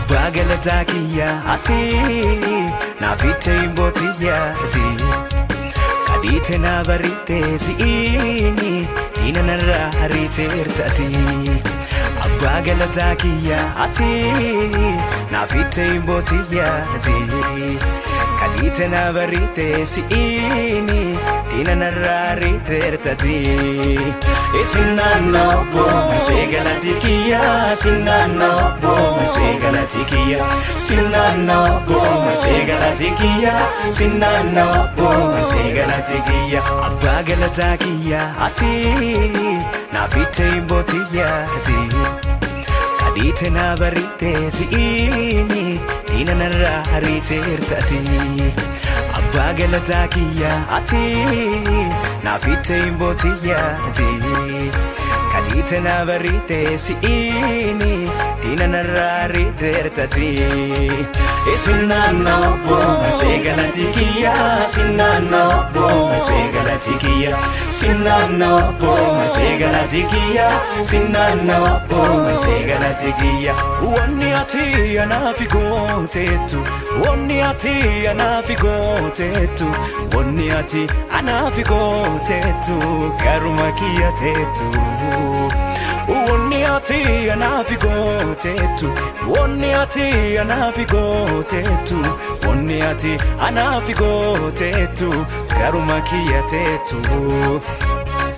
Abba Galata Kiyaa ati nafite imbotiya ati kadite na barite siini ina narra harite irtati Abba Galata Kiyaa ati nafite imbotiya ati kadite na barite siini ina narra harite irtati Naanaaw bo Galati Kiyaa Naanaaw bo Galati Kiyaa Naanaaw bo Galati Kiyaa Naanaaw bo Galati Kiyaa Abba Galata Kiyaa ati nafite imbotiya ati kadite na barite siini ina narra harite irtati Abba Galata Kiyaa ati nafite imbotiya ati kadite na barite siini ina narra harite irtati Naanaaw bo Galati Kiyaa Naanaaw bo Galati Kiyaa Naanaaw bo Galati Kiyaa Naanaaw bo Galati Kiyaa Wonni ati anafigotetu Wonni ati anafigotetu Wonni ati anafigotetu karuma kiyatetu Wonni ati anafigotetu Wonni ati anafigotetu Wonni ati anafigotetu karuma kiyatetu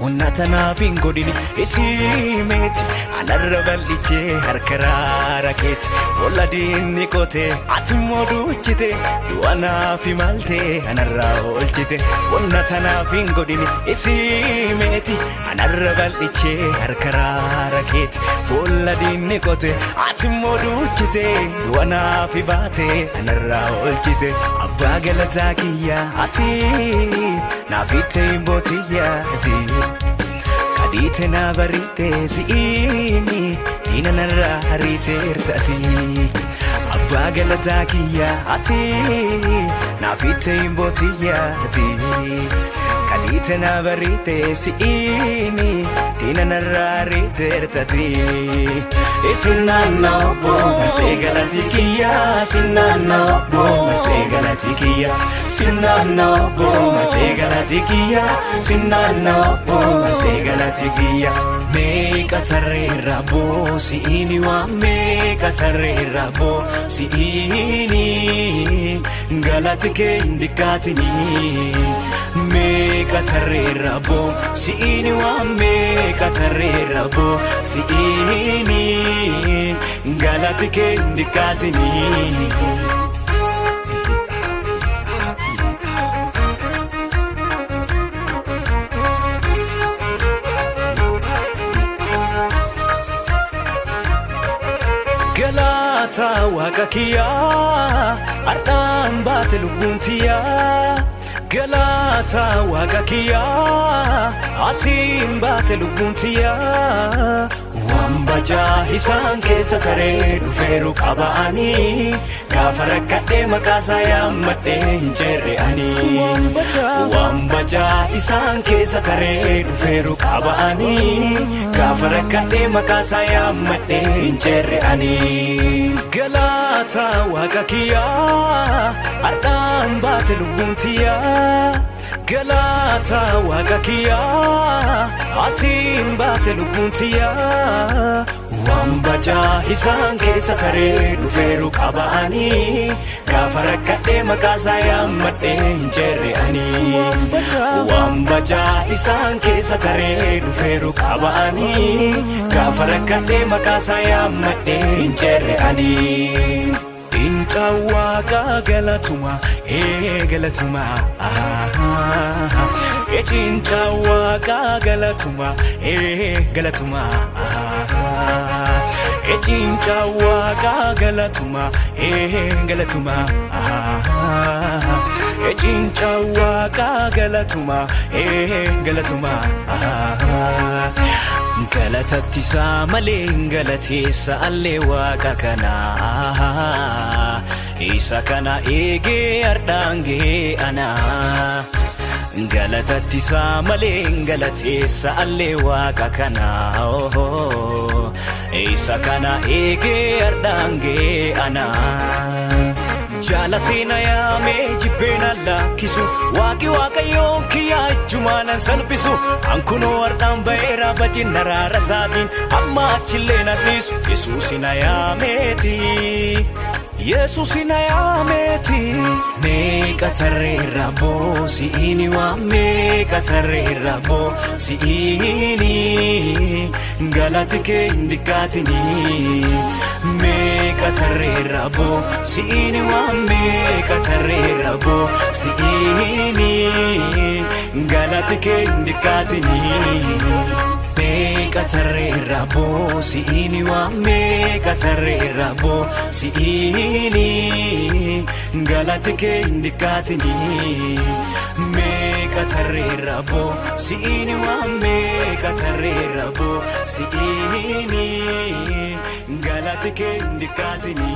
Unnatana fingodini isimeti anarra balliche harkarara keti oladini kote atimoduchite duana fi malte anarra olchite unnatana fingodini isimeti anarra balliche harkarara keti oladini kote atimoduchite duana fi bate anarra olchite Abba Galata Kiyaa ati nafite imbotiya ati kadite na barite siini ina narra harite irtati Abba Galata Kiyaa ati nafite imbotiya ati kadite na barite siini ina narra harite irtati Naanaaw bo Galati Kiyaa Naanaaw bo Galati Kiyaa Naanaaw bo Galati Kiyaa Naanaaw bo Galati Kiyaa Meeqa tarreerra boo siini waa meeqa tarreerra boo siini galati kee indikaatini Meeqa tarreerra boo siini waa meeqa tarreerra boo siini galati kee indikaatini Galata Waaqa Kiyaa ardaan baate lubbuntiyaa Galata Waaqa Kiyaa asiin baate lubbuntiyaa Wambaja isaan keessa taree dhufeeru qaba'anii gaafa rakkadhee maqaasaa yaammadhee hin ceerre'anii Wambaja isaan keessa taree dhufeeru qaba'anii gaafa rakkadhee maqaasaa yaammadhee hin ceerre'anii Galata Waaqa Kiyaa ardaan baate lubbuntiyaa Galata Waaqa Kiyaa asiin baate lubbuntiyaa Wambaja isaan keessa taree dhufeeru qaba'anii gaafa rakkadhee maqaasaa yaammadhee hin ceerre'anii Wambaja isaan keessa taree dhufeeru qaba'anii gaafa rakkadhee maqaasaa yaammadhee hin ceerre'anii Incha Waaqa galatuma galatuma Incha Waaqa galatuma galatuma Incha Waaqa galatuma galatuma Incha Waaqa galatuma galatuma Galatatti saa malee galateessa allee Waaqa kanaa isa kana eegee ardhaangee anaa Galatatti saa malee galateessa allee Waaqa kanaa isa kana eegee ardhaangee kana Galati na yaame jibbena lakkisu Waaqi waaqayyoon Kiyaa ijjumaanan salphisu Ankunoo ardhaan ba'eera bajinna raarasaatiin Amma achillee nadhiisu Yesuusi na yaameeti Yesuusi na yaameeti Meeqa tarreerra boosi'ini waan meeqa tarreerra boosi'ini Galati kee hin dhiqaatini Meeqa tarreerra boosi'ini waan meeqa tarreerra boosi'ini Galati kee hin dhiqaatini Meeqa tarreerra boosi'ini waan meeqa tarreerra boosi'ini Galati kee hin dhiqaatini Meeqa tarreerra boosi'ini waan meeqa tarreerra boosi'ini Galati kee hin dhiqaatini